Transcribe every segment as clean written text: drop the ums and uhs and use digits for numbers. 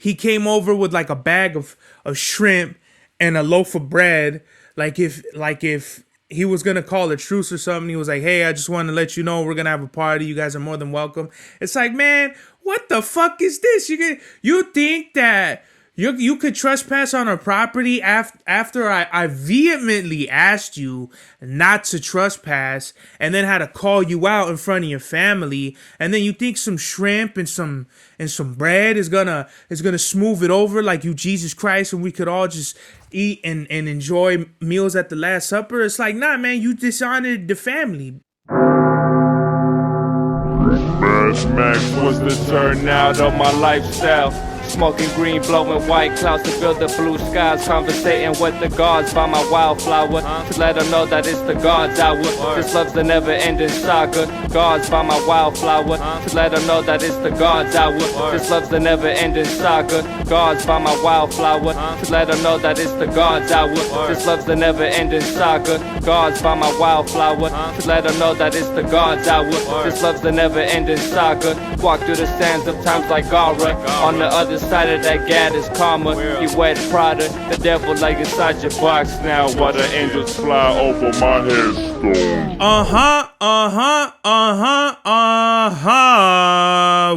he came over with like a bag of shrimp and a loaf of bread. Like if he was gonna call a truce or something, he was like, "Hey, I just want to let you know we're gonna have a party. You guys are more than welcome." It's like, man, what the fuck is this? You think that you could trespass on a property after I vehemently asked you not to trespass, and then had to call you out in front of your family, and then you think some shrimp and some bread is gonna smooth it over like you Jesus Christ, and we could all just eat and enjoy meals at the Last Supper? It's like, nah, man, you dishonored the family. Mad Max was the turnout of my lifestyle. Smoking green, blowing white clouds to build the blue skies. Conversating with the gods by my wildflower, to let them know that it's the gods hour. This love's the never-ending saga. Gods by my wildflower, to let them know that it's the gods hour. This love's the never-ending saga. Gods by my wildflower, to let them know that it's the gods hour. This love's the never-ending saga. Gods by my wildflower, to let them know that it's the gods hour. This love's the never-ending saga. Walk through the sands of times like Gara. On the other side of that gad is karma. You wet Prada, the devil like inside your box now. While the angels fly over my headstone.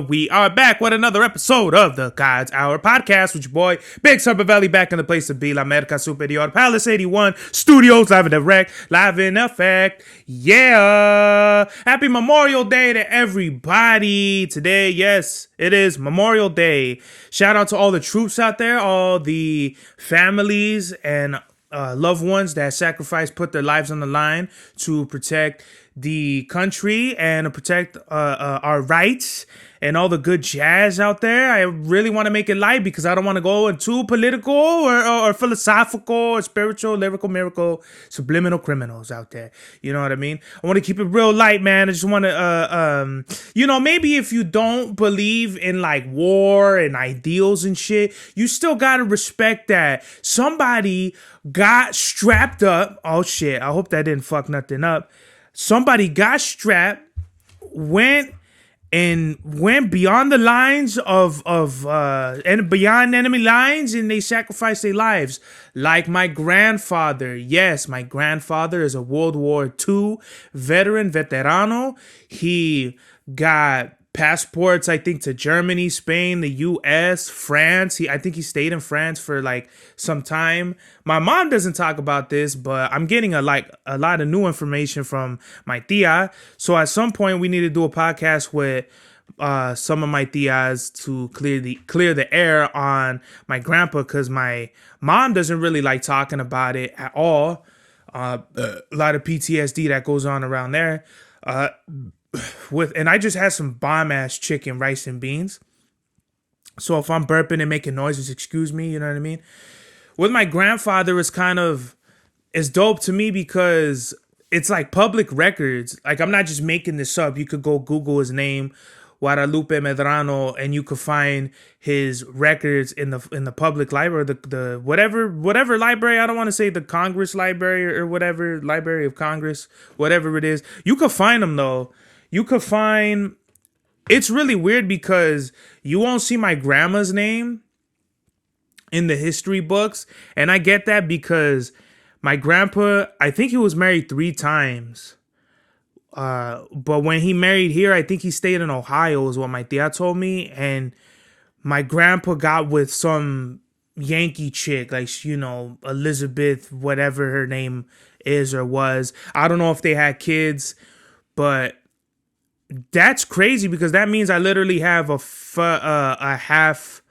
We are back with another episode of the God's Hour podcast with your boy Big Super Valley, back in the place to be, La America Superior, Palace 81 Studios, live in direct, live in effect. Yeah, happy Memorial Day to everybody today. Yes, it is Memorial Day. Shout out to all the troops out there, all the families and loved ones that sacrificed, put their lives on the line to protect the country and to protect our rights and all the good jazz out there. I really want to make it light because I don't want to go into political or philosophical or spiritual, lyrical, miracle, subliminal criminals out there. You know what I mean? I want to keep it real light, man. I just want to, maybe if you don't believe in like war and ideals and shit, you still got to respect that somebody got strapped up. Oh shit, I hope that didn't fuck nothing up. Somebody got strapped, went beyond the lines and beyond enemy lines, and they sacrificed their lives. Like my grandfather. Yes, my grandfather is a World War II veterano. He got passports, I think, to Germany, Spain, the US, France. I think he stayed in France for like some time. My mom doesn't talk about this, but I'm getting a lot of new information from my tia. So at some point we need to do a podcast with some of my tias to clear the air on my grandpa, because my mom doesn't really like talking about it at all. A lot of PTSD that goes on around there. And I just had some bomb ass chicken, rice, and beans. So if I'm burping and making noises, excuse me, you know what I mean? With my grandfather, it's dope to me because it's like public records. Like, I'm not just making this up. You could go Google his name, Guadalupe Medrano, and you could find his records in the public library, the whatever library. I don't want to say the Congress library or whatever, Library of Congress, whatever it is. You could find them though. You could find, it's really weird because you won't see my grandma's name in the history books. And I get that because my grandpa, I think he was married 3 times. But when he married here, I think he stayed in Ohio is what my tia told me. And my grandpa got with some Yankee chick, like, Elizabeth, whatever her name is or was. I don't know if they had kids, but that's crazy because that means I literally have a half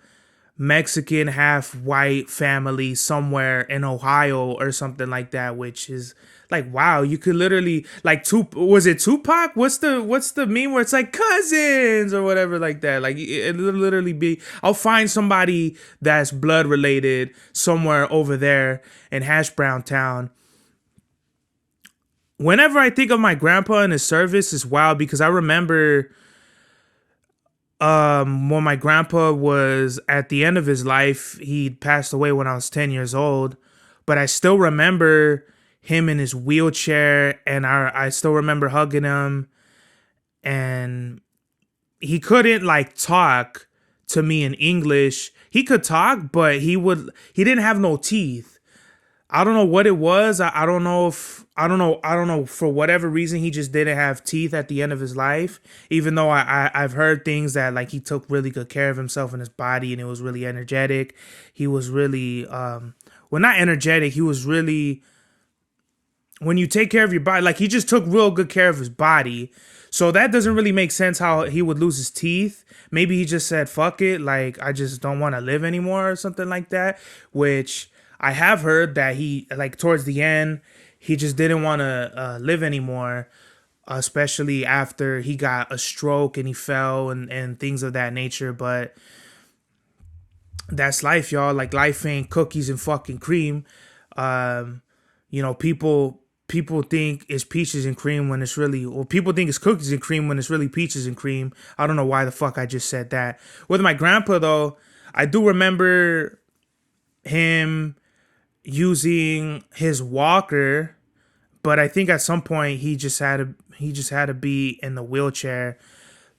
Mexican, half white family somewhere in Ohio or something like that, which is like, wow, you could literally like was it Tupac? What's the meme where it's like cousins or whatever like that? Like it literally be, I'll find somebody that's blood related somewhere over there in Hash Brown Town. Whenever I think of my grandpa and his service, it's wild because I remember when my grandpa was at the end of his life. He passed away when I was 10 years old, but I still remember him in his wheelchair, and I still remember hugging him, and he couldn't like talk to me in English. He could talk, but he didn't have no teeth. I don't know what it was. I don't know if I don't know for whatever reason he just didn't have teeth at the end of his life. Even though I've heard things that like he took really good care of himself and his body and it was really energetic. He was really well, not energetic. He was really, when you take care of your body, like he just took real good care of his body. So that doesn't really make sense how he would lose his teeth. Maybe he just said, fuck it, like I just don't want to live anymore or something like that, which I have heard that he, like towards the end, he just didn't want to live anymore, especially after he got a stroke and he fell and things of that nature. But that's life, y'all. Like life ain't cookies and fucking cream. People think it's peaches and cream when it's really, or people think it's cookies and cream when it's really peaches and cream. I don't know why the fuck I just said that. With my grandpa though, I do remember him using his walker, but I think at some point he just had to be in the wheelchair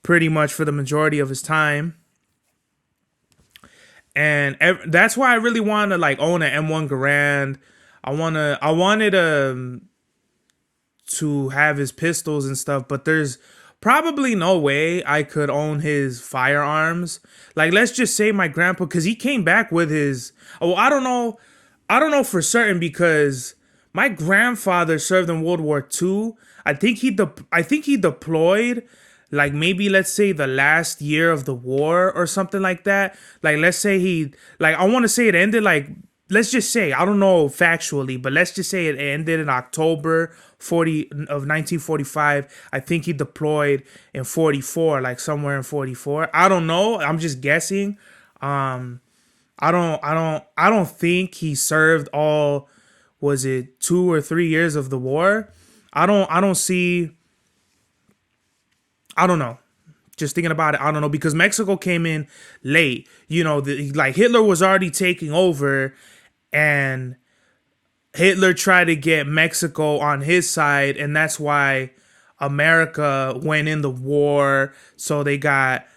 pretty much for the majority of his time. And that's why I really want to like own an M1 Garand. I wanted to have his pistols and stuff, but there's probably no way I could own his firearms. Like, let's just say my grandpa, because he came back with his, oh, I don't know for certain, because my grandfather served in World War II. I think he deployed, like maybe let's say the last year of the war or something like that. Like let's say I want to say it ended like, let's just say, I don't know factually, but let's just say it ended in October 1945. I think he deployed in 44, like somewhere in 44. I don't know. I'm just guessing. I don't think he served all, was it 2 or 3 years of the war? I don't know. Just thinking about it, I don't know, because Mexico came in late. Like Hitler was already taking over, and Hitler tried to get Mexico on his side, and that's why America went in the war. So they got,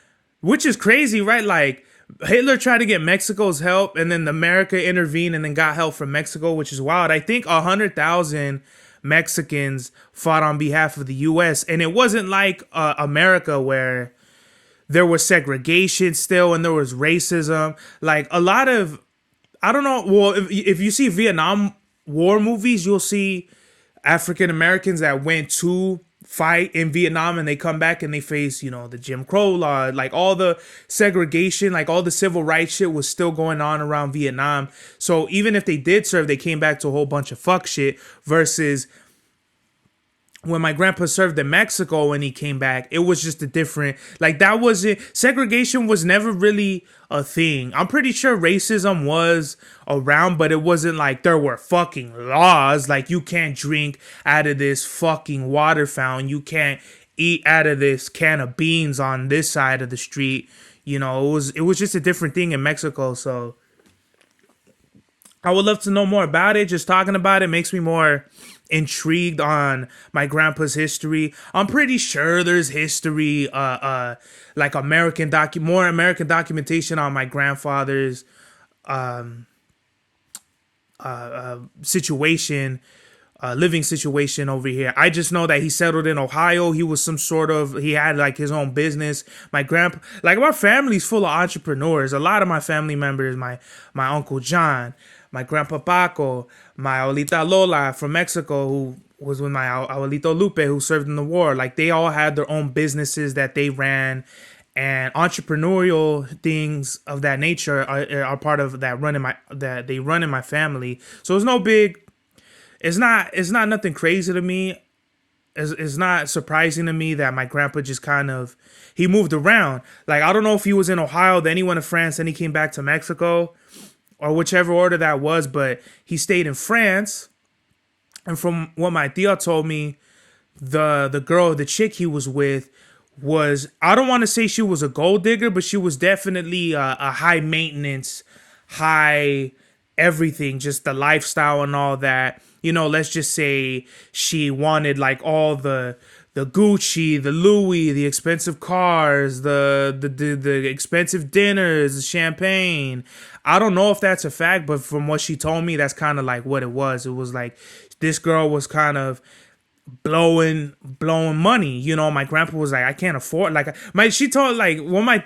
which is crazy, right? Like Hitler tried to get Mexico's help, and then America intervened and then got help from Mexico, which is wild. I think 100,000 Mexicans fought on behalf of the U.S. And it wasn't like America where there was segregation still and there was racism. Like a lot of, I don't know. Well, if you see Vietnam War movies, you'll see African Americans that went to fight in Vietnam and they come back and they face, the Jim Crow law, like all the segregation, like all the civil rights shit was still going on around Vietnam. So even if they did serve, they came back to a whole bunch of fuck shit, versus when my grandpa served in Mexico and he came back, it was just a different, like that wasn't, segregation was never really a thing. I'm pretty sure racism was around, but it wasn't like there were fucking laws. Like you can't drink out of this fucking water fountain. You can't eat out of this can of beans on this side of the street. It was just a different thing in Mexico. So I would love to know more about it. Just talking about it makes me more intrigued on my grandpa's history. I'm pretty sure there's history, like more American documentation on my grandfather's situation, living situation over here. I just know that he settled in Ohio. He was he had like his own business. My family's full of entrepreneurs. A lot of my family members, my Uncle John, my Grandpa Paco, my Abuelita Lola from Mexico, who was with my Abuelito Lupe, who served in the war. Like they all had their own businesses that they ran, and entrepreneurial things of that nature are part of that they run in my family. So it's no big. It's not nothing crazy to me. It's not surprising to me that my grandpa just he moved around. Like I don't know if he was in Ohio, then he went to France, then he came back to Mexico, or whichever order that was, but he stayed in France. And from what my tia told me, the chick he was with was, I don't want to say she was a gold digger, but she was definitely a high maintenance, high everything, just the lifestyle and all that. Let's just say she wanted like all the the Gucci, the Louis, the expensive cars, the expensive dinners, the champagne. I don't know if that's a fact, but from what she told me, that's kind of like what it was. It was like this girl was kind of blowing money. You know, my grandpa was like, I can't afford, like, she told, like, well, my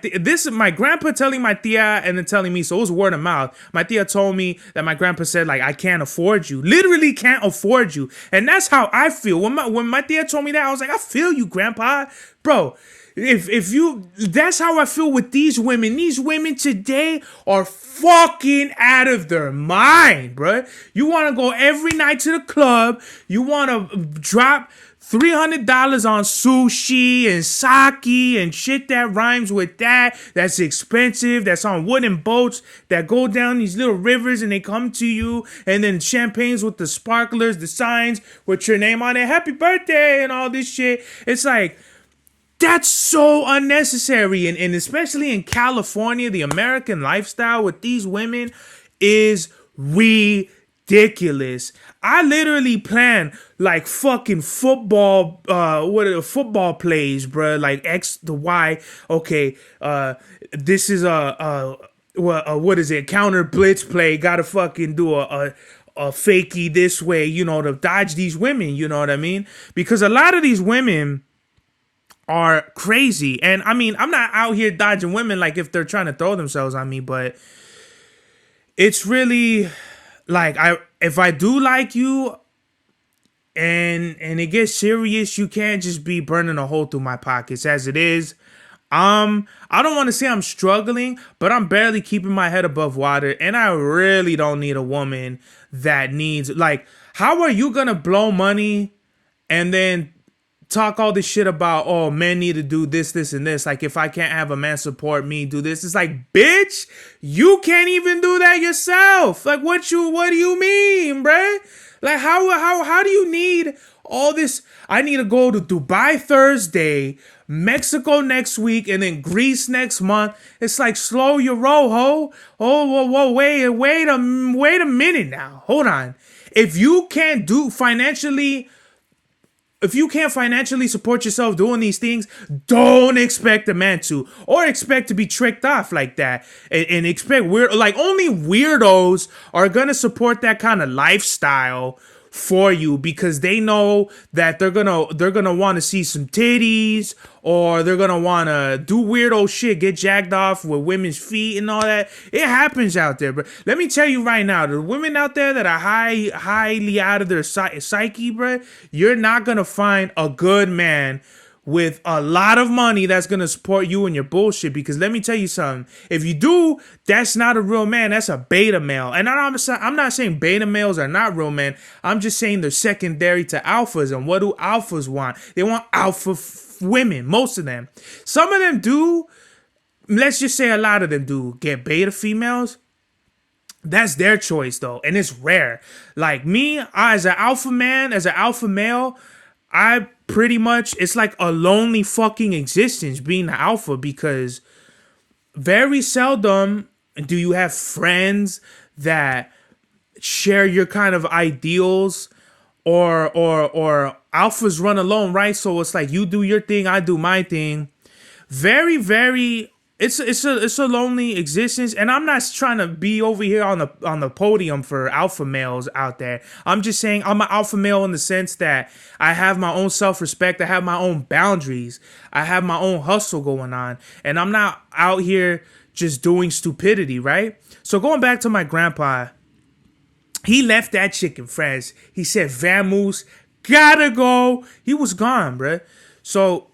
grandpa telling my tia and then telling me, so it was word of mouth. My tia told me that my grandpa said, like, I can't afford you, literally can't afford you. And that's how I feel. When my tia told me that, I was like, I feel you, grandpa. Bro, if you, that's how I feel with these women. These women today are fucking out of their mind, bro. You want to go every night to the club. You want to drop $300 on sushi and sake and shit that rhymes with that. That's expensive. That's on wooden boats that go down these little rivers and they come to you. And then champagnes with the sparklers, the signs with your name on it. Happy birthday and all this shit. It's like, that's so unnecessary. And especially in California, the American lifestyle with these women is ridiculous. I literally plan like fucking football, football plays, bro. Like X to Y. Okay, this is what is it? Counter blitz play. Gotta fucking do a fakey this way, you know, to dodge these women. You know what I mean? Because a lot of these women are crazy. And I mean, I'm not out here dodging women like if they're trying to throw themselves on me, but it's really like, if I do like you and it gets serious, you can't just be burning a hole through my pockets as it is. I don't want to say I'm struggling, but I'm barely keeping my head above water, and I really don't need a woman that needs, like, how are you gonna blow money and then talk all this shit about, oh, men need to do this, this, and this. Like, if I can't have a man support me, do this. It's like, bitch, you can't even do that yourself. Like, what do you mean, bruh? Like, how do you need all this? I need to go to Dubai Thursday, Mexico next week, and then Greece next month. It's like, slow your roll, ho. Oh, whoa, wait a minute now. Hold on. If you can't financially support yourself doing these things, don't expect a man to, or expect to be tricked off like that, and expect only weirdos are gonna support that kind of lifestyle for you, because they know that they're gonna want to see some titties, or they're gonna want to do weirdo shit, get jacked off with women's feet and all that. It happens out there. But let me tell you right now, the women out there that are highly out of their psyche, bro, you're not gonna find a good man with a lot of money that's gonna support you in your bullshit. Because let me tell you something, if you do, that's not a real man, that's a beta male. And I'm not saying beta males are not real men, I'm just saying they're secondary to alphas. And what do alphas want? They want alpha women, most of them. Some of them do, let's just say a lot of them do get beta females. That's their choice though, and it's rare. Like me, as an alpha man, as an alpha male, I pretty much, it's like a lonely fucking existence being the alpha, because very seldom do you have friends that share your kind of ideals, or alphas run alone, right? So it's like, you do your thing, I do my thing. Very, very, it's a lonely existence. And I'm not trying to be over here on the podium for alpha males out there. I'm just saying I'm an alpha male in the sense that I have my own self-respect, I have my own boundaries, I have my own hustle going on, and I'm not out here just doing stupidity, right? So going back to my grandpa, he left that chick in France. He said, Vamoose, gotta go. He was gone, bruh. So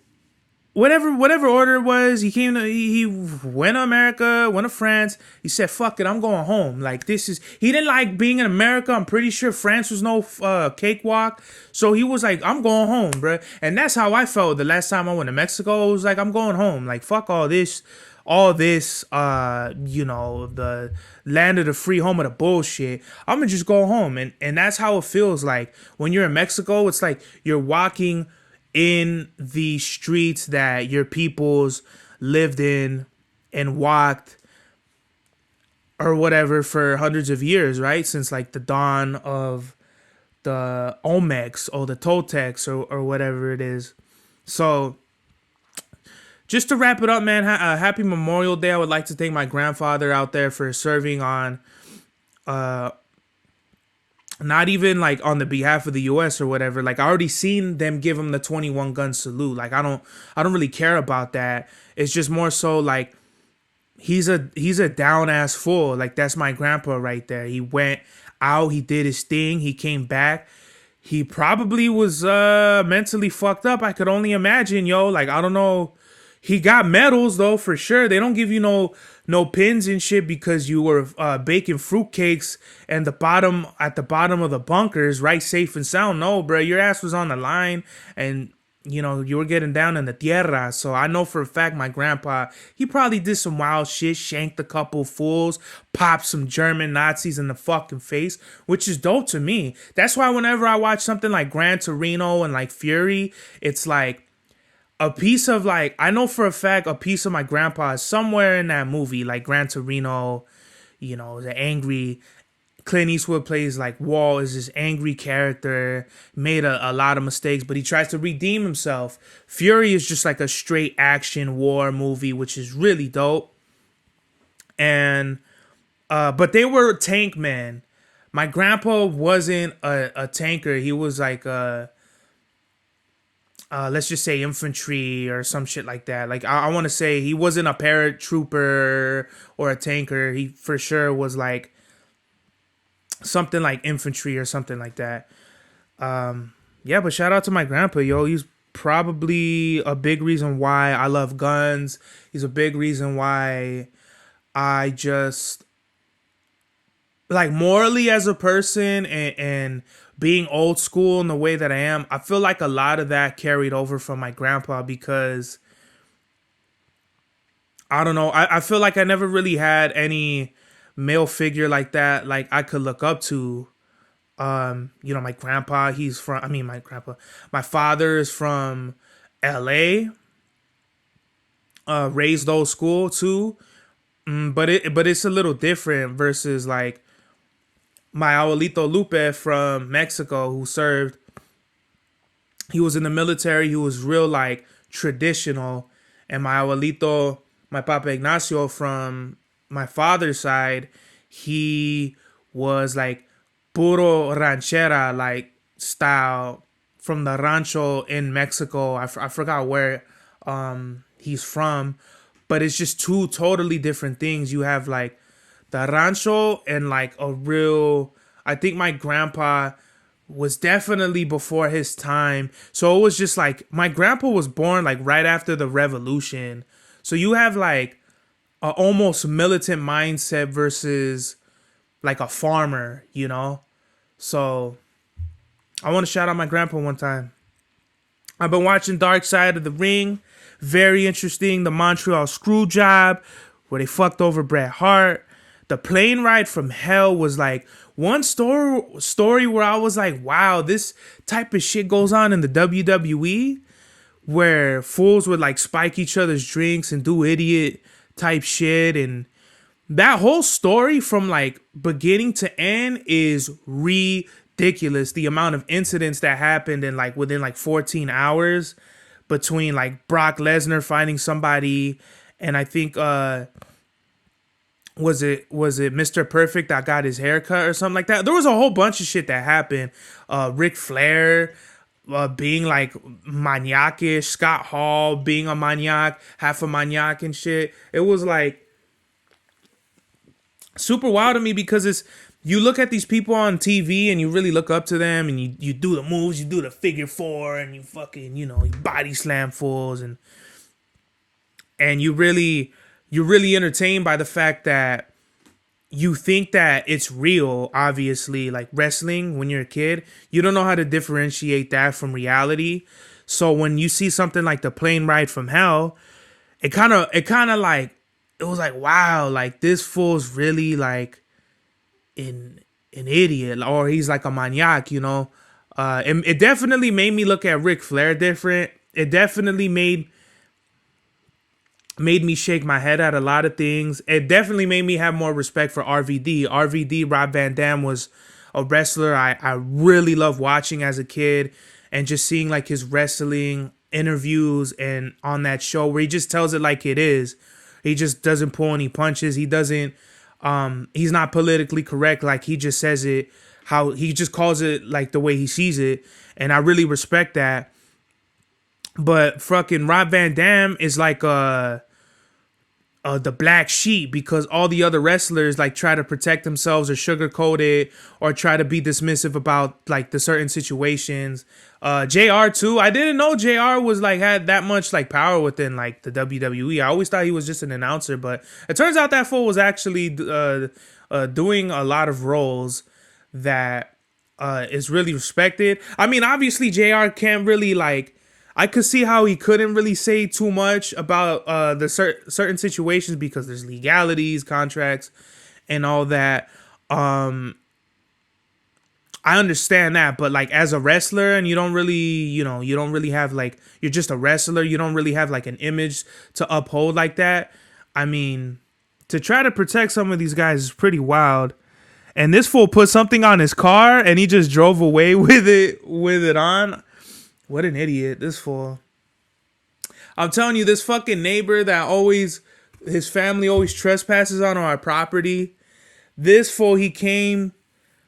whatever order it was, he went to America, went to France. He said, fuck it, I'm going home. Like, he didn't like being in America. I'm pretty sure France was no cakewalk. So he was like, I'm going home, bruh. And that's how I felt the last time I went to Mexico. It was like, I'm going home. Like, fuck all this, the land of the free, home of the bullshit. I'm gonna just go home. And that's how it feels like when you're in Mexico. It's like you're walking in the streets that your peoples lived in and walked or whatever for hundreds of years, right? Since like the dawn of the Olmecs or the Toltecs or whatever it is. So just to wrap it up, man, happy Memorial Day. I would like to thank my grandfather out there for serving on, not even like on the behalf of the U.S. or whatever. Like I already seen them give him the 21 gun salute. Like I don't really care about that. It's just more so like he's a down ass fool. Like that's my grandpa right there. He went out, he did his thing, he came back. He probably was mentally fucked up. I could only imagine, yo. Like I don't know. He got medals though for sure. They don't give you no pins and shit because you were baking fruitcakes and at the bottom of the bunkers, right, safe and sound. No, bro, your ass was on the line, and you were getting down in the tierra. So I know for a fact my grandpa, he probably did some wild shit, shanked a couple fools, popped some German Nazis in the fucking face, which is dope to me. That's why whenever I watch something like Gran Torino and like Fury, it's like a piece of like, I know for a fact a piece of my grandpa is somewhere in that movie, like Gran Torino, the angry Clint Eastwood plays like Wall is this angry character, made a lot of mistakes, but he tries to redeem himself. Fury is just like a straight action war movie, which is really dope. And, but they were tank men. My grandpa wasn't a tanker. He was like let's just say infantry or some shit like that. Like I want to say he wasn't a paratrooper or a tanker. He for sure was like something like infantry or something like that. Yeah, but shout out to my grandpa, yo. He's probably a big reason why I love guns. He's a big reason why I just like morally as a person and being old school in the way that I am. I feel like a lot of that carried over from my grandpa because I don't know. I feel like I never really had any male figure like that, like I could look up to. My grandpa, my father is from LA, raised old school too. But it's a little different versus like my abuelito Lupe from Mexico who served. He was in the military. He was real like traditional. And my abuelito, my Papa Ignacio from my father's side, he was like puro ranchera like style from the rancho in Mexico. I forgot where he's from, but it's just two totally different things. You have like the rancho and like a real, I think my grandpa was definitely before his time. So it was just like my grandpa was born like right after the revolution. So you have like a almost militant mindset versus like a farmer, So I want to shout out my grandpa one time. I've been watching Dark Side of the Ring. Very interesting. The Montreal screw job where they fucked over Bret Hart. The plane ride from hell was like one story where I was like, wow, this type of shit goes on in the WWE where fools would like spike each other's drinks and do idiot type shit. And that whole story from like beginning to end is ridiculous. The amount of incidents that happened in like within like 14 hours between like Brock Lesnar finding somebody and I think was it Mr. Perfect that got his hair cut or something like that? There was a whole bunch of shit that happened. Ric Flair being like maniac-ish, Scott Hall being a maniac, half a maniac and shit. It was like super wild to me because you look at these people on TV and you really look up to them and you do the moves, you do the figure four and you fucking, you body slam fools and you're really entertained by the fact that you think that it's real, obviously, like wrestling when you're a kid. You don't know how to differentiate that from reality. So when you see something like the plane ride from hell, it kind of like, it was like, wow, like this fool's really like an idiot or he's like a maniac, it definitely made me look at Ric Flair different. It definitely made me shake my head at a lot of things. It definitely made me have more respect for RVD. Rob Van Dam was a wrestler I really loved watching as a kid and just seeing like his wrestling interviews and on that show where he just tells it like it is. He just doesn't pull any punches. He doesn't he's not politically correct. Like, he just says it how he just calls it like the way he sees it. And I really respect that. But fucking Rob Van Dam is like the black sheep, because all the other wrestlers like try to protect themselves or sugarcoat it or try to be dismissive about like the certain situations. JR too. I didn't know JR was like had that much like power within like the WWE. I always thought he was just an announcer, but it turns out that fool was actually doing a lot of roles that is really respected. I mean, obviously JR can't really like. I could see how he couldn't really say too much about the certain situations because there's legalities, contracts, and all that. I understand that, but like as a wrestler, and you don't really have like, you're just a wrestler. You don't really have like an image to uphold like that. I mean, to try to protect some of these guys is pretty wild. And this fool put something on his car and he just drove away with it on. What an idiot, this fool. I'm telling you, this fucking neighbor that his family always trespasses on our property. This fool, he came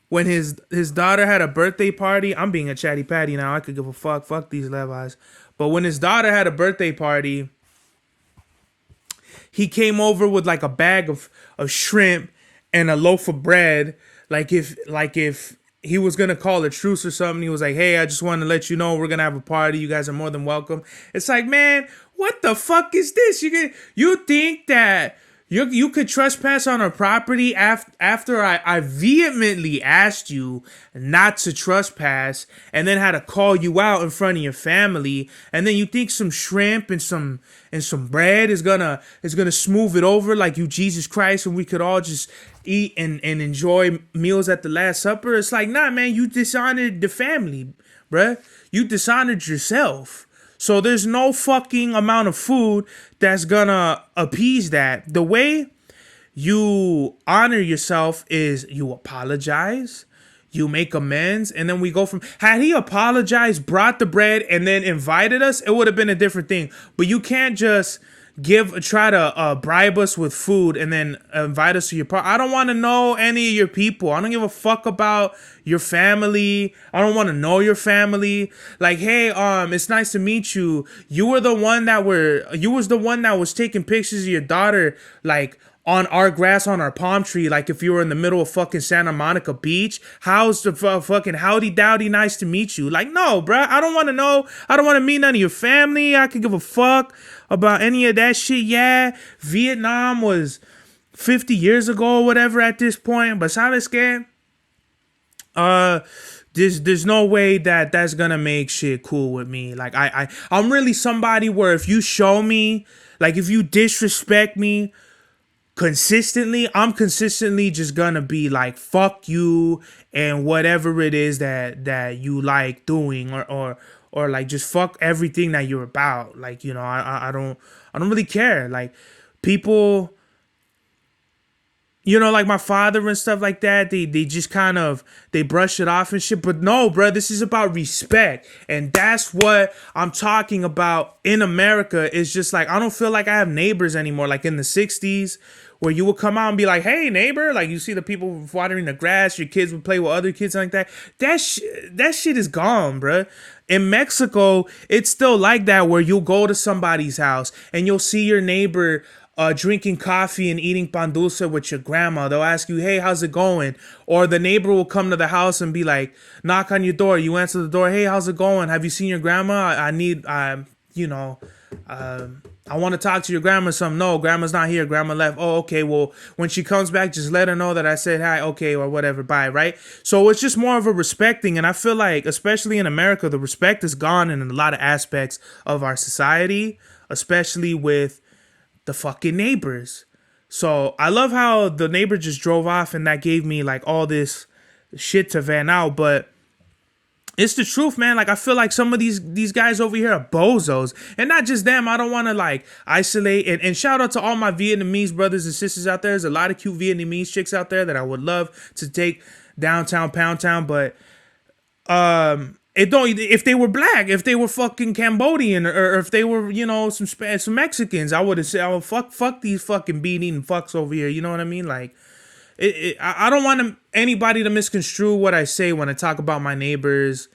when his daughter had a birthday party. I'm being a chatty patty now. I could give a fuck. Fuck these Levi's. But when his daughter had a birthday party, he came over with like a bag of shrimp and a loaf of bread. Like if he was going to call a truce or something. He was like, hey, I just wanted to let you know we're going to have a party. You guys are more than welcome. It's like, man, what the fuck is this? You think that you could trespass on our property after I vehemently asked you not to trespass and then had to call you out in front of your family, and then you think some shrimp and some bread is gonna smooth it over like you Jesus Christ and we could all just eat and enjoy meals at the Last Supper? It's like, nah, man, you dishonored the family, bruh. You dishonored yourself. So there's no fucking amount of food that's gonna appease that. The way you honor yourself is you apologize, you make amends, and then we go from, had he apologized, brought the bread, and then invited us, it would have been a different thing. But you can't just try to bribe us with food and then invite us to your party. I don't want to know any of your people. I don't give a fuck about your family. I don't want to know your family. Like, hey, it's nice to meet you. You was the one that was taking pictures of your daughter, like, on our grass, on our palm tree, like if you were in the middle of fucking Santa Monica Beach. How's the fucking howdy dowdy, nice to meet you? Like, no, bruh, I don't want to know. I don't want to meet none of your family. I could give a fuck about any of that shit. Yeah, Vietnam was 50 years ago or whatever at this point, but ¿sabes qué? There's no way that's gonna make shit cool with me. Like, I'm really somebody where if you show me, like, if you disrespect me consistently, I'm consistently just gonna be like, fuck you and whatever it is that you like doing, or like just fuck everything that you're about. Like, you know, I don't really care. Like, people, you know, like my father and stuff like that, they just kind of, they brush it off and shit. But no, bro, this is about respect. And that's what I'm talking about in America. It's just like, I don't feel like I have neighbors anymore. Like in the 60s, where you would come out and be like, hey, neighbor, like you see the people watering the grass, your kids would play with other kids like that. That shit is gone, bro. In Mexico, it's still like that, where you'll go to somebody's house and you'll see your neighbor drinking coffee and eating pan dulce with your grandma. They'll ask you, hey, how's it going? Or the neighbor will come to the house and be like, knock on your door. You answer the door. Hey, how's it going? Have you seen your grandma? I want to talk to your grandma or something. No, grandma's not here. Grandma left. Oh, okay. Well, when she comes back, just let her know that I said hi. Okay, or whatever. Bye. Right? So it's just more of a respecting. And I feel like, especially in America, the respect is gone in a lot of aspects of our society, especially with the fucking neighbors. So I love how the neighbor just drove off and that gave me like all this shit to vent out. But it's the truth, man. Like, I feel like some of these guys over here are bozos. And not just them. I don't want to, like, isolate. And shout out to all my Vietnamese brothers and sisters out there. There's a lot of cute Vietnamese chicks out there that I would love to take downtown, Pound Town. But It don't. If they were black, if they were fucking Cambodian, or if they were, some Mexicans, I would have said, "Oh, fuck these fucking bean eating fucks over here." You know what I mean? Like, I don't want anybody to misconstrue what I say when I talk about my neighbors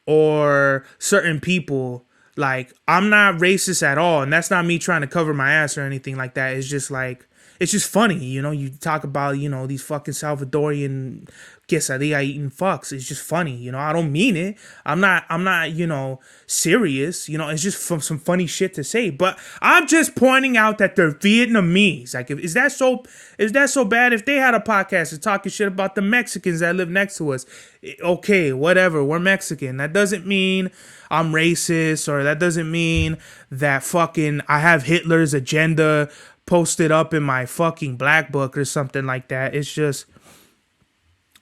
or certain people. Like, I'm not racist at all, and that's not me trying to cover my ass or anything like that. It's just like, it's just funny, you talk about, these fucking Salvadorian quesadilla eating fucks. It's just funny, I don't mean it. I'm not, serious. It's just some funny shit to say. But I'm just pointing out that they're Vietnamese. Like, is that so bad? If they had a podcast and talking shit about the Mexicans that live next to us, okay, whatever, we're Mexican. That doesn't mean I'm racist, or that doesn't mean that fucking I have Hitler's agenda posted up in my fucking black book or something like that. It's just,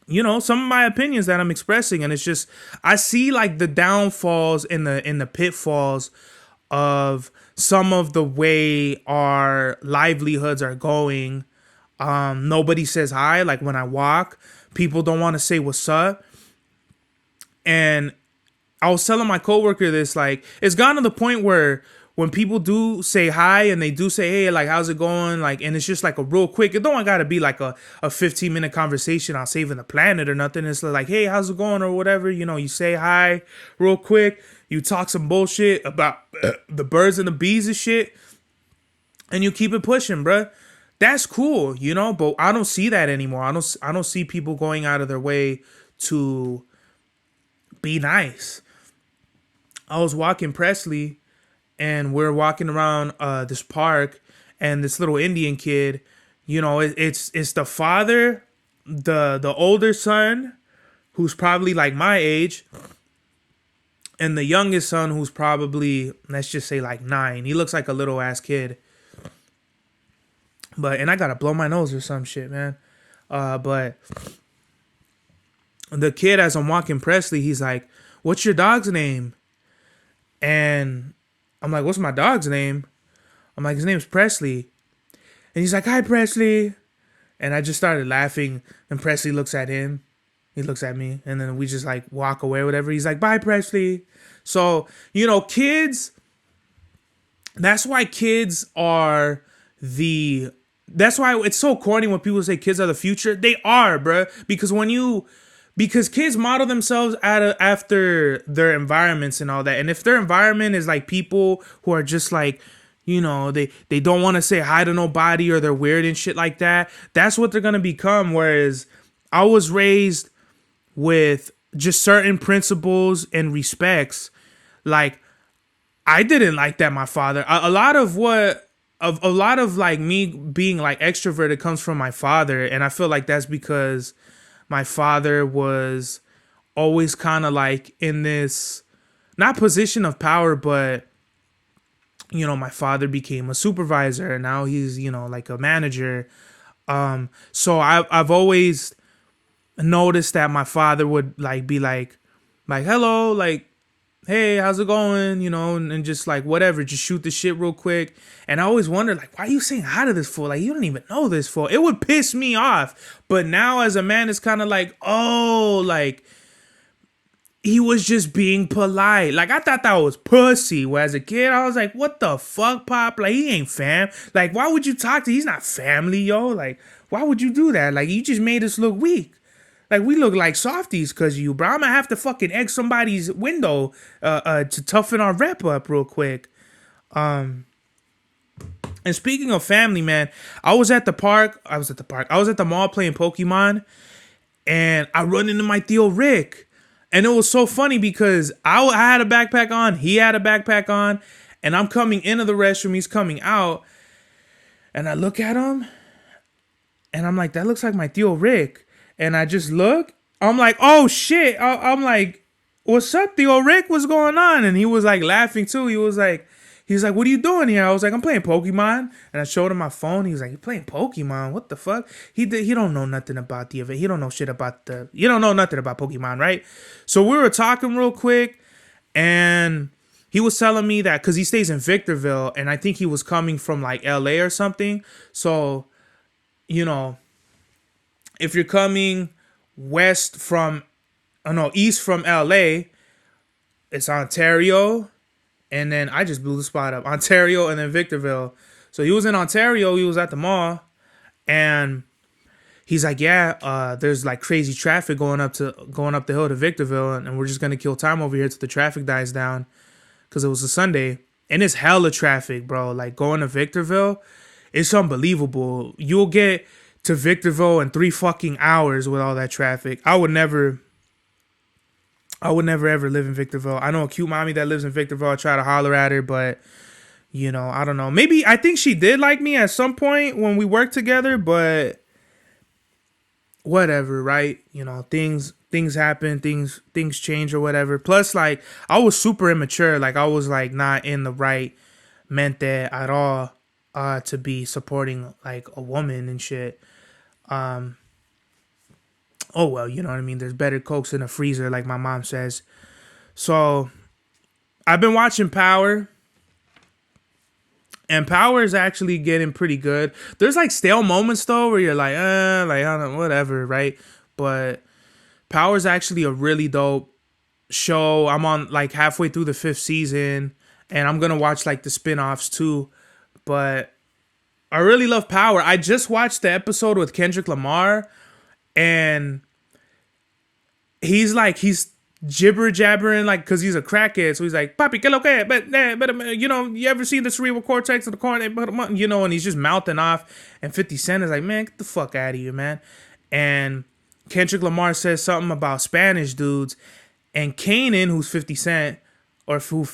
some of my opinions that I'm expressing, and it's just, I see like the downfalls in the pitfalls of some of the way our livelihoods are going. Nobody says hi. Like, when I walk, people don't want to say what's up. And I was telling my coworker this, like, it's gotten to the point where when people do say hi and they do say, hey, like, how's it going? Like, and it's just like a real quick, it don't gotta be like a 15-minute conversation on saving the planet or nothing. It's like, hey, how's it going? Or whatever, you say hi real quick. You talk some bullshit about the birds and the bees and shit, and you keep it pushing, bruh. That's cool, but I don't see that anymore. I don't see people going out of their way to be nice. I was walking Presley, and we're walking around this park, and this little Indian kid, it's the father, the older son, who's probably like my age, and the youngest son, who's probably, let's just say, like 9. He looks like a little ass kid. And I gotta blow my nose or some shit, man. But the kid, as I'm walking Presley, he's like, "What's your dog's name?" And I'm like, "What's my dog's name?" I'm like, "His name's Presley." And he's like, "Hi, Presley." And I just started laughing. And Presley looks at him. He looks at me. And then we just like walk away or whatever. He's like, "Bye, Presley." So, kids, that's why kids are that's why it's so corny when people say kids are the future. They are, bruh. Because kids model themselves after their environments and all that. And if their environment is like people who are just like, they don't want to say hi to nobody, or they're weird and shit like that, that's what they're going to become. Whereas I was raised with just certain principles and respects. Like, I didn't like that my father, a lot of like me being like extroverted comes from my father. And I feel like that's because my father was always kind of like in this, not position of power, but, my father became a supervisor, and now he's, like a manager. So I've always noticed that my father would like be like, "Hello, like, hey, how's it going?" And just like, whatever, just shoot the shit real quick. And I always wondered, like, why are you saying hi to this fool? Like, you don't even know this fool. It would piss me off. But now as a man, it's kind of like, oh, like, he was just being polite. Like, I thought that was pussy. Where as a kid, I was like, what the fuck, Pop? Like, he ain't fam. Like, why would you talk to? He's not family, yo. Like, why would you do that? Like, you just made us look weak. Like, we look like softies because of you, bro. I'm gonna have to fucking egg somebody's window to toughen our rep up real quick. And speaking of family, man, I was at the mall playing Pokemon, and I run into my Tío Rick. And it was so funny because I had a backpack on, he had a backpack on, and I'm coming into the restroom, he's coming out, and I look at him, and I'm like, that looks like my Tío Rick. And I just look, I'm like, oh shit. I'm like, what's up, Tío Rick? What's going on? And he was like laughing too. He's like, what are you doing here? I was like, I'm playing Pokemon. And I showed him my phone. He was like, you playing Pokemon? What the fuck? He don't know nothing about the event. He don't know shit about you don't know nothing about Pokemon, right? So we were talking real quick, and he was telling me that because he stays in Victorville, and I think he was coming from like LA or something. So, if you're coming east from LA, it's Ontario, and then I just blew the spot up. Ontario and then Victorville. So he was in Ontario. He was at the mall, and he's like, yeah, there's like crazy traffic going up the hill to Victorville, and we're just gonna kill time over here till the traffic dies down, because it was a Sunday, and it's hella traffic, bro. Like going to Victorville, it's unbelievable. You'll get to Victorville in 3 fucking hours with all that traffic. I would never ever live in Victorville. I know a cute mommy that lives in Victorville. I try to holler at her, but I don't know. Maybe I think she did like me at some point when we worked together, but whatever, right? Things happen, things change or whatever. Plus, like, I was super immature. Like, I was like not in the right mente at all to be supporting like a woman and shit. Oh well, you know what I mean? There's better cokes in the freezer, like my mom says. So I've been watching Power. And Power is actually getting pretty good. There's like stale moments though where you're like, like I don't know, whatever, right? But Power is actually a really dope show. I'm on like halfway through the 5th season, and I'm gonna watch like the spin-offs too. But I really love Power. I just watched the episode with Kendrick Lamar, and he's jibber jabbering, like, because he's a crackhead. So he's like, Papi, que lo que? But you ever see the cerebral cortex of the corn? And he's just mouthing off. And 50 Cent is like, man, get the fuck out of here, man. And Kendrick Lamar says something about Spanish dudes. And Kanan, who's 50 Cent, or who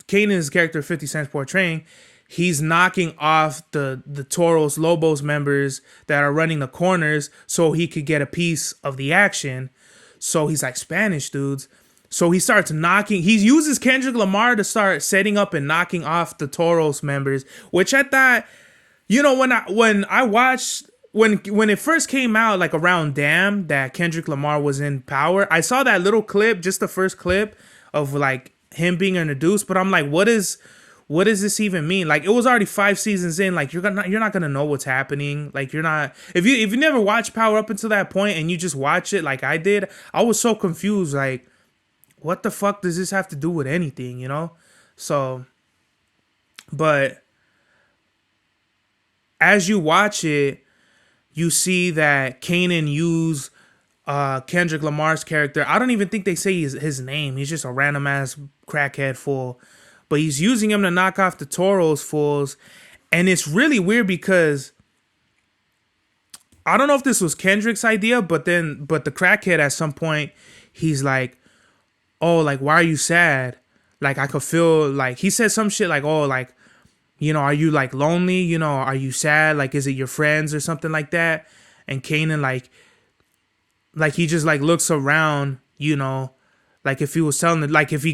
Kanan's character 50 Cent's portraying, he's knocking off the Toros Lobos members that are running the corners so he could get a piece of the action. So he's like, Spanish dudes. So he starts knocking. He uses Kendrick Lamar to start setting up and knocking off the Toros members, which I thought, when I watched, when it first came out, like around Damn, that Kendrick Lamar was in Power, I saw that little clip, just the first clip of like him being introduced. But I'm like, what does this even mean? Like, it was already 5 seasons in. Like, you're not gonna know what's happening. Like, you're not, if you never watched Power up until that point and you just watch it like I did, I was so confused. Like, what the fuck does this have to do with anything? So, but as you watch it, you see that Kanan used Kendrick Lamar's character. I don't even think they say his name. He's just a random ass crackhead fool. But he's using him to knock off the Toros fools. And it's really weird because I don't know if this was Kendrick's idea, but the crackhead at some point, he's like, oh, like, why are you sad? Like, I could feel, like, he said some shit like, oh, like, are you like lonely? Are you sad? Like, is it your friends or something like that? And Kanan, like he just like looks around, like if he was telling it, like if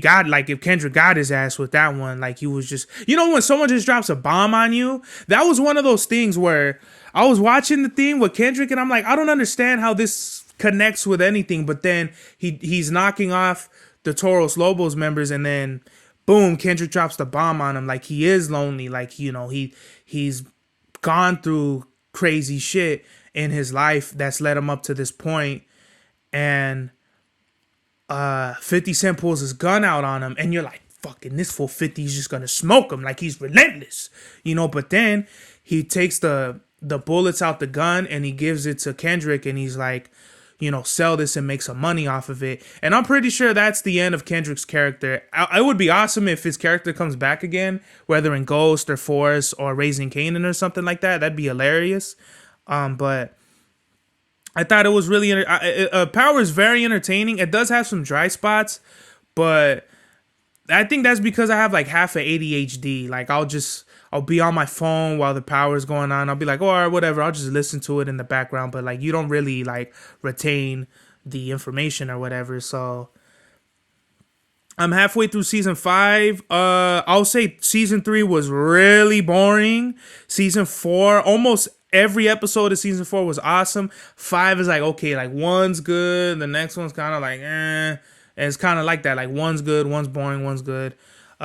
Kendrick got his ass with that one, like he was just, when someone just drops a bomb on you, that was one of those things where I was watching the thing with Kendrick and I'm like, I don't understand how this connects with anything. But then he's knocking off the Toros Lobos members, and then boom, Kendrick drops the bomb on him. Like, he is lonely. Like, he's gone through crazy shit in his life that's led him up to this point. And 50 Cent pulls his gun out on him, and you're like, fucking this fool 50 is just gonna smoke him. Like, he's relentless, but then he takes the bullets out the gun and he gives it to Kendrick, and he's like, sell this and make some money off of it. And I'm pretty sure that's the end of Kendrick's character. It would be awesome if his character comes back again, whether in Ghost or Force or Raising Kanan or something like that. That'd be hilarious. But I thought it was really Power is very entertaining. It does have some dry spots, but I think that's because I have like half an ADHD. Like, I'll be on my phone while the power is going on. I'll be like, oh, all right, whatever. I'll just listen to it in the background. But like, you don't really like retain the information or whatever. So I'm halfway through season 5. I'll say season 3 was really boring. Season 4, almost every episode of season 4 was awesome. 5 is like, okay, like 1's good. The next one's kind of like, And it's kind of like that. Like, 1's good, 1's boring, 1's good.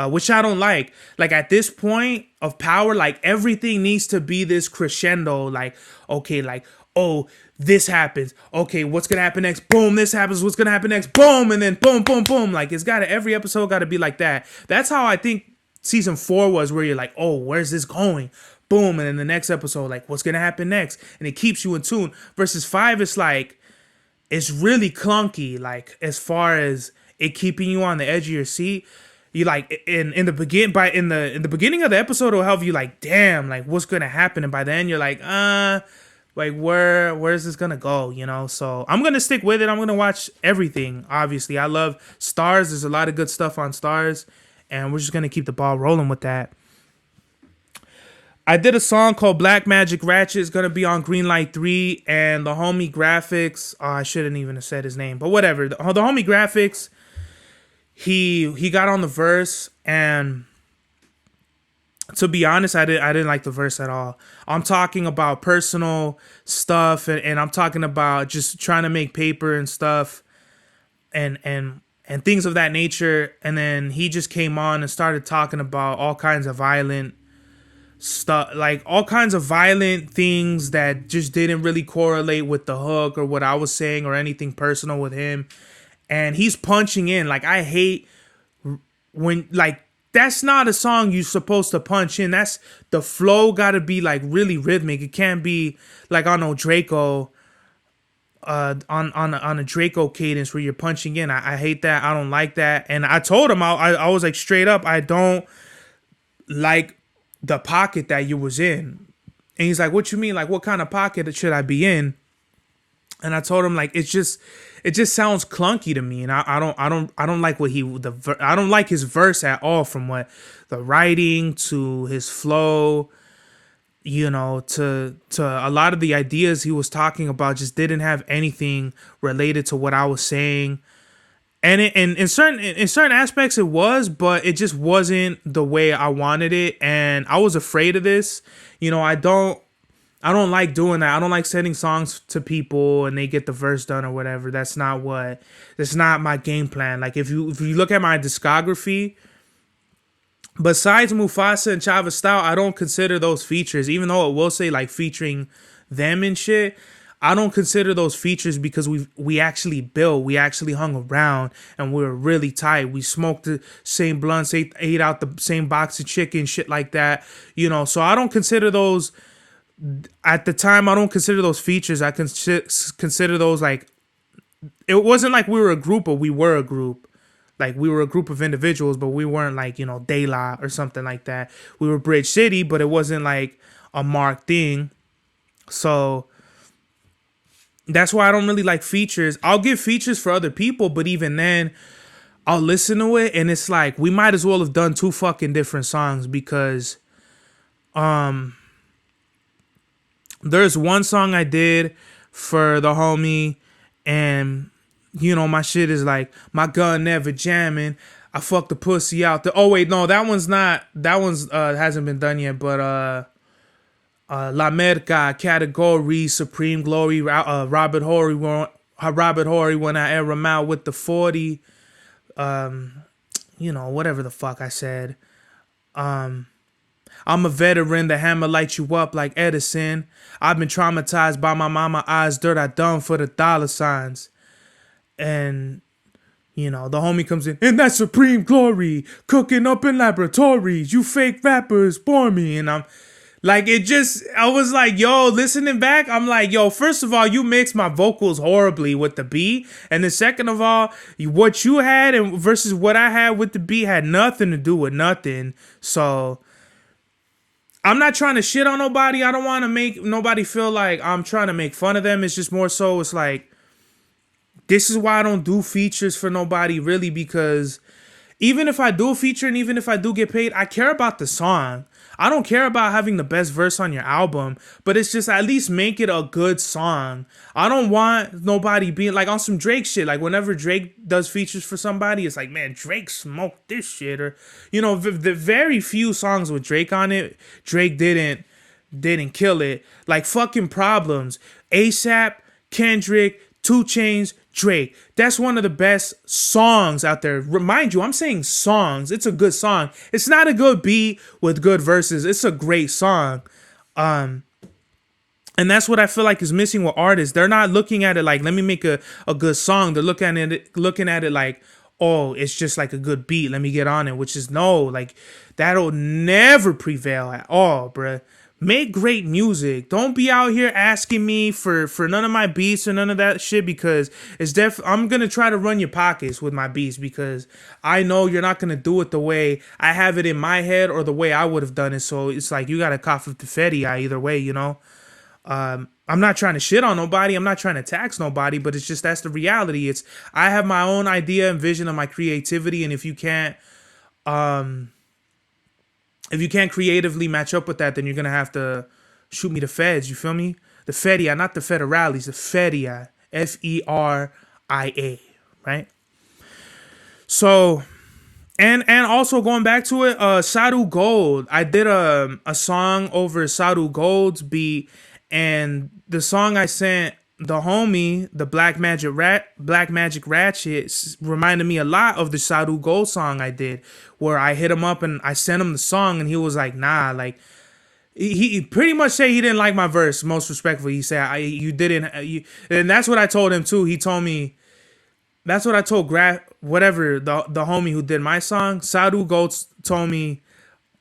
Which I don't like. Like, at this point of Power, like, everything needs to be this crescendo. Like, okay, like, oh, this happens. Okay, what's gonna happen next? Boom, this happens. What's gonna happen next? Boom, and then boom, boom, boom. Like it's gotta every episode gotta be like that. That's how I think season 4 was, where you're like, oh, where's this going? Boom, and then the next episode, like, what's gonna happen next? And it keeps you in tune. Versus 5, it's like it's really clunky, like as far as it keeping you on the edge of your seat. You like in the beginning of the episode, it'll help you like, damn, like what's gonna happen, and by then you're like where's this gonna go, you know? So I'm gonna stick with it. I'm gonna watch everything. Obviously, I love Stars. There's a lot of good stuff on Stars, and we're just gonna keep the ball rolling with that. I did a song called Black Magic Ratchet. It's gonna be on Greenlight 3, and the homie Graphics. Oh, I shouldn't even have said his name, but whatever. The homie Graphics. He got on the verse, and to be honest, I didn't like the verse at all. I'm talking about personal stuff, and I'm talking about just trying to make paper and stuff, and things of that nature. And then he just came on and started talking about all kinds of violent stuff, like all kinds of violent things that just didn't really correlate with the hook or what I was saying or anything personal with him. And he's punching in. Like, I hate when, like, that's not a song you're supposed to punch in. That's the flow got to be like really rhythmic. It can't be like on a Draco, on a Draco cadence where you're punching in. I hate that. I don't like that. And I told him, I was like, straight up, I don't like the pocket that you was in. And he's like, what you mean? Like, what kind of pocket should I be in? And I told him, like, it just sounds clunky to me, and I don't like what I don't like his verse at all, from what the writing to his flow, you know, to a lot of the ideas he was talking about just didn't have anything related to what I was saying. And in certain aspects it was, but it just wasn't the way I wanted it, and I was afraid of this. You know, I don't like doing that. I don't like sending songs to people and they get the verse done or whatever. That's not my game plan. Like if you look at my discography, besides Mufasa and Chava Style, I don't consider those features, even though it will say like featuring them and shit. I don't consider those features because we actually built, we actually hung around, and we were really tight. We smoked the same blunts, ate out the same box of chicken, shit like that. You know, so I don't consider those. At the time, I don't consider those features. I consider those like, it wasn't like we were a group, but we were a group. Like we were a group of individuals, but we weren't like, you know, De La or something like that. We were Bridge City, but it wasn't like a marked thing. So that's why I don't really like features. I'll give features for other people, but even then, I'll listen to it, and it's like we might as well have done 2 fucking different songs, because there's one song I did for the homie, and you know, my shit is like, my gun never jamming. I fucked the pussy out. Oh wait, no, that one's hasn't been done yet. But La Merca, Category, Supreme Glory, Robert Horry when I air him out with the 40. You know, whatever the fuck I said. I'm a veteran, the hammer lights you up like Edison. I've been traumatized by my mama eyes, dirt I done for the dollar signs. And, you know, the homie comes in that Supreme Glory, cooking up in laboratories, you fake rappers bore me. And I'm like, I was like, yo, listening back, I'm like, yo, first of all, you mixed my vocals horribly with the beat. And then second of all, what you had and versus what I had with the beat had nothing to do with nothing. So I'm not trying to shit on nobody. I don't want to make nobody feel like I'm trying to make fun of them. It's just more so, it's like, this is why I don't do features for nobody, really, because even if I do a feature and even if I do get paid, I care about the song. I don't care about having the best verse on your album, but it's just at least make it a good song. I don't want nobody being like on some Drake shit. Like whenever Drake does features for somebody, it's like, man, Drake smoked this shit. Or, you know, the very few songs with Drake on it, Drake didn't kill it. Like fucking Problems, ASAP, Kendrick, 2 Chainz, Drake. That's one of the best songs out there. Remind you, I'm saying songs. It's a good song. It's not a good beat with good verses. It's a great song. And that's what I feel like is missing with artists. They're not looking at it like, let me make a good song. They're looking at it like, oh, it's just like a good beat. Let me get on it. Which is no, like that'll never prevail at all, bruh. Make great music. Don't be out here asking me for none of my beats or none of that shit, because I'm gonna try to run your pockets with my beats, because I know you're not gonna do it the way I have it in my head or the way I would have done it. So it's like you gotta cough up the fetty either way, you know. I'm not trying to shit on nobody. I'm not trying to tax nobody, but it's just that's the reality. I have my own idea and vision of my creativity, and if you can't creatively match up with that, then you're gonna have to shoot me the feds. You feel me? The fedia, not the federales, the fedia, Feria, right? So, and also going back to it, Sadhu Gold. I did a song over Sadhu Gold's beat. And the song I sent the homie, the Black Magic Ratchet, reminded me a lot of the Sadhu Gold song I did, where I hit him up and I sent him the song, and he was like, nah, like he pretty much said he didn't like my verse. Most respectfully, he said you didn't, and that's what I told him too. He told me that's what I told whatever the homie who did my song. Sadhu Gold told me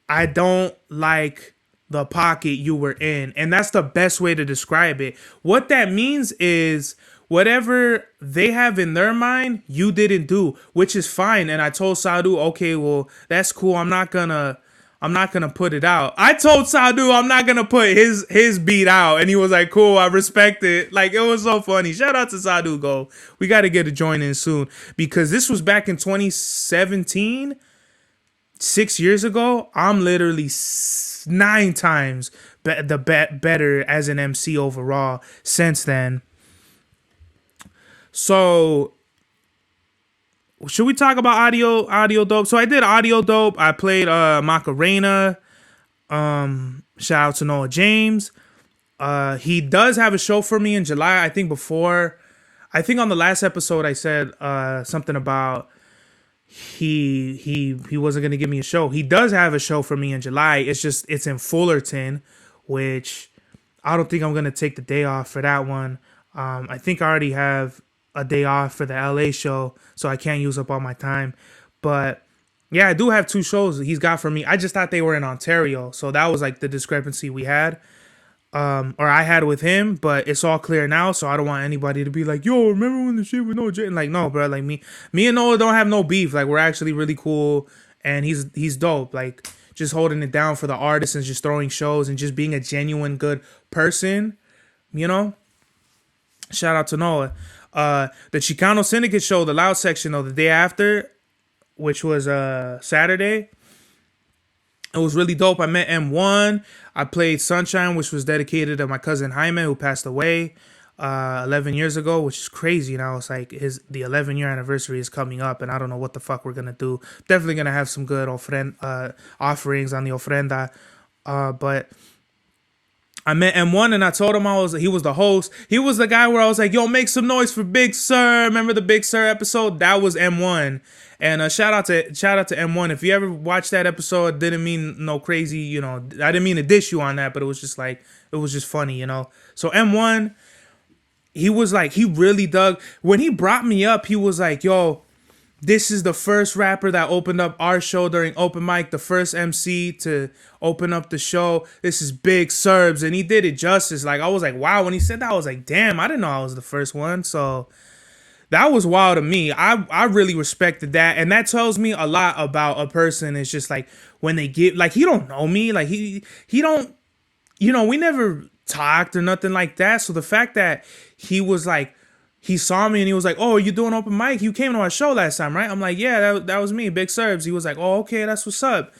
I don't like the pocket you were in. And that's the best way to describe it. What that means is whatever they have in their mind, you didn't do, which is fine. And I told Sadhu, okay, well, that's cool. I'm not gonna put it out. I told Sadhu I'm not gonna put his beat out, and he was like, cool, I respect it. Like, it was so funny. Shout out to Sadhu Go. We got to get a join in soon, because this was back in 2017. 6 years ago. I'm literally 9 times better as an MC overall since then. So should we talk about audio dope? So I did audio dope. I played Macarena. Shout out to Noah James. He does have a show for me in July. I think on the last episode I said something about he wasn't gonna give me a show. He does have a show for me in July. It's in Fullerton, which I don't think I'm gonna take the day off for that one. I think I already have a day off for the LA show, so I can't use up all my time. But yeah, I do have 2 shows he's got for me. I just thought they were in Ontario, so that was like the discrepancy we had. Or I had with him, but it's all clear now, so I don't want anybody to be like, yo, remember when the shit with Noah J? Like, no, bro, like me and Noah don't have no beef. Like, we're actually really cool, and he's dope. Like, just holding it down for the artists and just throwing shows and just being a genuine good person, you know? Shout out to Noah. The Chicano Syndicate show, the Loud section, though, the day after, which was Saturday, it was really dope. I met M1. I played Sunshine, which was dedicated to my cousin Jaime, who passed away 11 years ago, which is crazy. Now it's like the 11-year anniversary is coming up, and I don't know what the fuck we're gonna do. Definitely gonna have some good offerings on the ofrenda. But I met M1 and I told him he was the host. He was the guy where I was like, yo, make some noise for Big Sir. Remember the Big Sir episode? That was M1. And shout out to M1. If you ever watched that episode, didn't mean no crazy, you know, I didn't mean to dish you on that, but it was just like, it was just funny, you know. So M1, he was like, he really dug. When he brought me up, he was like, yo, this is the first rapper that opened up our show during open mic, the first MC to open up the show. This is Big Serbs, and he did it justice. Like, I was like, wow. When he said that, I was like, damn, I didn't know I was the first one. So that was wild to me. I really respected that, and that tells me a lot about a person. It's just like when they get, like, he don't know me, like he don't, you know, we never talked or nothing like that. So the fact that he was like, he saw me and he was like, oh, are you doing open mic? You came to our show last time, right? I'm like, yeah, that was me, Big Serbs. He was like, oh, okay, that's what's up.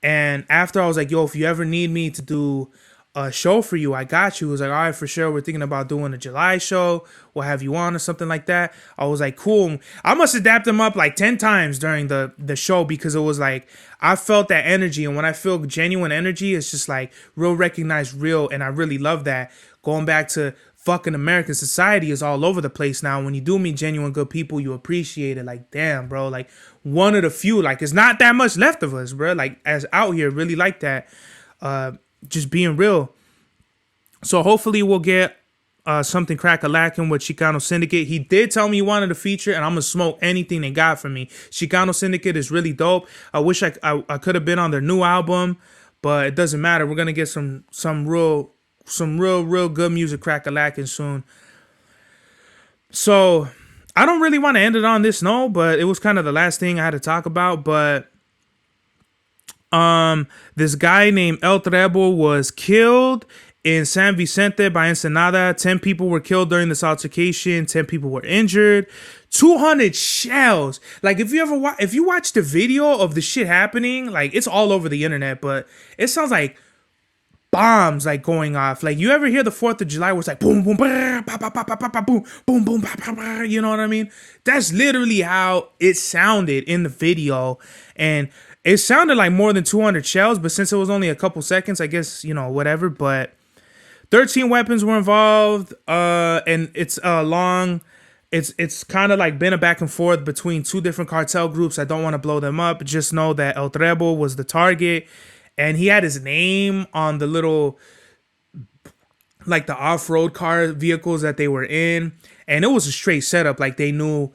And after I was like, yo, if you ever need me to do a show for you, I got you. He was like, all right, for sure. We're thinking about doing a July show. We'll have you on or something like that. I was like, cool. I must have dapped him up like 10 times during the show, because it was like, I felt that energy. And when I feel genuine energy, it's just like real recognized real. And I really love that. Going back to fucking American society is all over the place now. When you do meet genuine good people, you appreciate it. Like, damn, bro, like one of the few, like it's not that much left of us, bro. Like as out here, really like that. Just being real. So hopefully we'll get something crack-a-lacking with Chicano Syndicate. He did tell me he wanted a feature, and I'm gonna smoke anything they got for me. Chicano Syndicate is really dope. I wish I could have been on their new album, but it doesn't matter. We're gonna get some real good music crack-a-lacking soon. So I don't really want to end it on this note, but it was kind of the last thing I had to talk about. But this guy named El Trebol was killed in San Vicente by Ensenada. 10 people were killed during this altercation. 10 people were injured. 200 shells. Like, if you watch the video of the shit happening, like, it's all over the internet, but it sounds like bombs like going off. Like, you ever hear the 4th of July where it's like boom boom bah, bah, bah, bah, bah, bah, boom boom boom bah, bah, bah, you know what I mean? That's literally how it sounded in the video. And it sounded like more than 200 shells, but since it was only a couple seconds, I guess, whatever. But 13 weapons were involved, and it's long. It's kind of like been a back and forth between two different cartel groups. I don't want to blow them up. Just know that El Trebol was the target, and he had his name on the little, like, the off-road car vehicles that they were in, and it was a straight setup. Like, they knew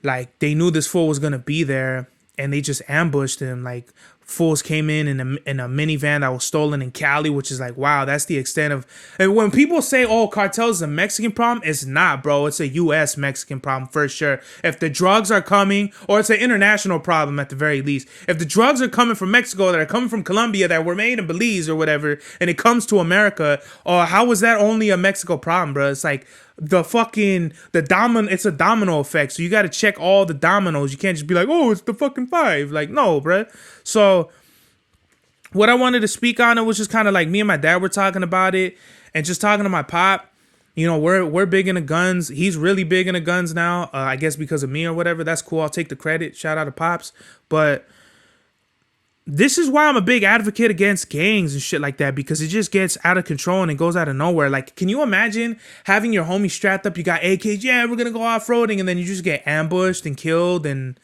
this fool was gonna be there, and they just ambushed him. Like, fools came in a minivan that was stolen in Cali, which is like, wow, that's the extent of. And when people say, oh, cartels is a Mexican problem, it's not, bro. It's a U.S. Mexican problem for sure. If the drugs are coming, or it's an international problem at the very least. If the drugs are coming from Mexico, that are coming from Colombia, that were made in Belize or whatever, and it comes to America, how is that only a Mexico problem, bro? It's like it's a domino effect. So you got to check all the dominoes. You can't just be like, oh, it's the fucking 5. Like, no, bro. So what I wanted to speak on, it was just kind of like me and my dad were talking about it, and just talking to my pop. We're big into guns. He's really big into guns now. I guess because of me or whatever. That's cool. I'll take the credit. Shout out to Pops. But this is why I'm a big advocate against gangs and shit like that, because it just gets out of control and it goes out of nowhere. Like, can you imagine having your homie strapped up? You got AKs, yeah, we're gonna go off-roading, and then you just get ambushed and killed. And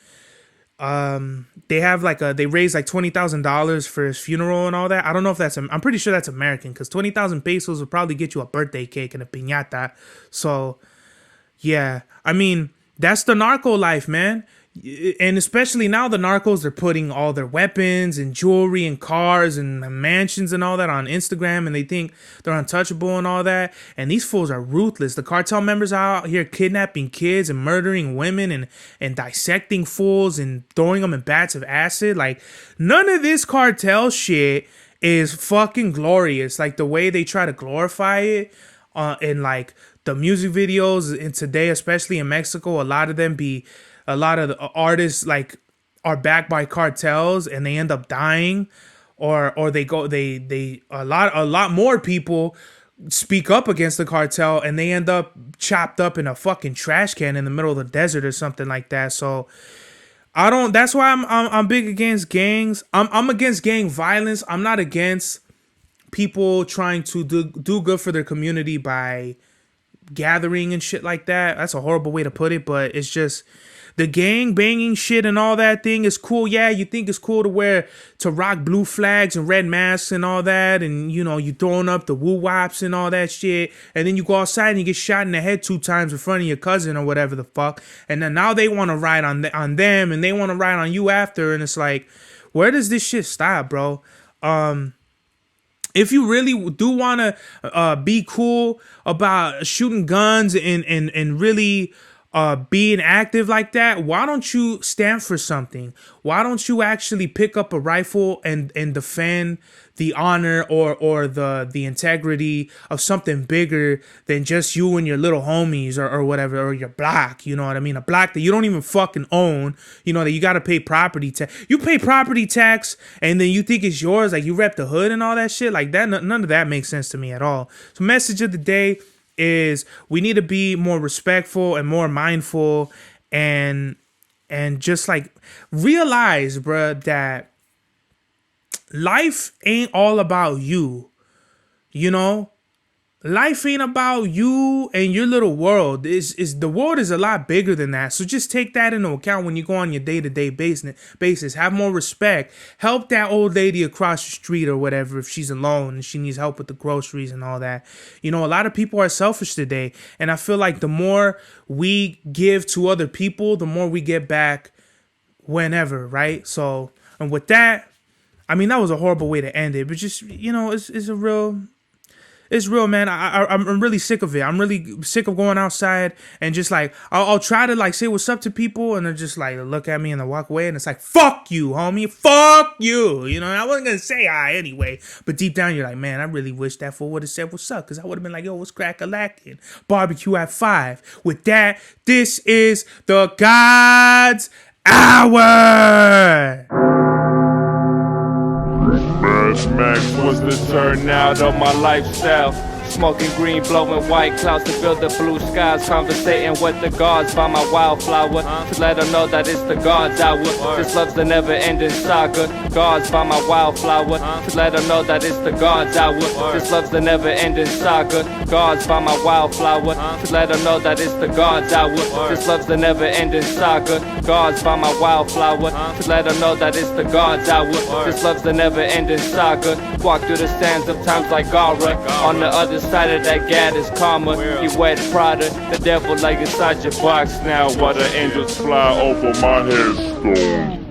they raised like $20,000 for his funeral and all that. I don't know if I'm pretty sure that's American, because 20,000 pesos would probably get you a birthday cake and a piñata. So yeah, I mean, that's the narco life, man. And especially now, the narcos are putting all their weapons and jewelry and cars and mansions and all that on Instagram, and they think they're untouchable and all that. And these fools are ruthless. The cartel members are out here kidnapping kids and murdering women and dissecting fools and throwing them in bats of acid. Like, none of this cartel shit is fucking glorious. Like, the way they try to glorify it in like the music videos, and today, especially in Mexico, a lot of the artists like are backed by cartels, and they end up dying, or a lot more people speak up against the cartel, and they end up chopped up in a fucking trash can in the middle of the desert or something like that. So that's why I'm big against gangs. I'm against gang violence. I'm not against people trying to do good for their community by gathering and shit like that. That's a horrible way to put it, but it's just the gang banging shit and all that thing is cool. Yeah, you think it's cool to rock blue flags and red masks and all that, and you throwing up the woo wops and all that shit, and then you go outside and you get shot in the head 2 times in front of your cousin or whatever the fuck, and then now they want to ride on them, and they want to ride on you after, and it's like, where does this shit stop, bro? If you really do want to be cool about shooting guns and really being active like that, why don't you stand for something? Why don't you actually pick up a rifle and defend the honor or the integrity of something bigger than just you and your little homies or whatever, or your block, you know what I mean? A block that you don't even fucking own, that you got to pay property tax. You pay property tax and then you think it's yours, like you rep the hood and all that shit like that. None of that makes sense to me at all. So message of the day is we need to be more respectful and more mindful, and just like realize, bruh, that life ain't all about you. life ain't about you and your little world. Is the world is a lot bigger than that. So just take that into account when you go on your day-to-day basis. Have more respect. Help that old lady across the street or whatever if she's alone and she needs help with the groceries and all that. You know, a lot of people are selfish today, and I feel like the more we give to other people, the more we get back whenever, right? So, and with that, I mean, that was a horrible way to end it, but just, you know, it's real, man. I'm really sick of it. I'm really sick of going outside and just like I'll try to like say what's up to people, and they're just like look at me and they walk away, and it's like fuck you, homie, fuck you. You know, I wasn't gonna say hi anyway, but deep down you're like, man, I really wish that fool would have said what's up, because I would have been like, yo, what's crack-a-lackin'? Barbecue at 5. With that, this is the God's Hour. Mad Max was the turnout of my lifestyle. Smoking green, blowing white clouds to build the blue skies. Conversating with the gods by my wildflower to let them know that it's the God's hour. This love's the never-ending saga. Gods by my wildflower to let them know that it's the God's hour. This love's the never-ending saga. Gods by my wildflower to let them know that it's the God's hour. This love's the never-ending saga. Gods by my wildflower to let them know that it's the God's hour. This love's the never-ending saga. Walk through the sands of times like Gara. On the other side of that gad is karma. You wet Prada, the devil lay inside your box now while the angels fly over my headstone.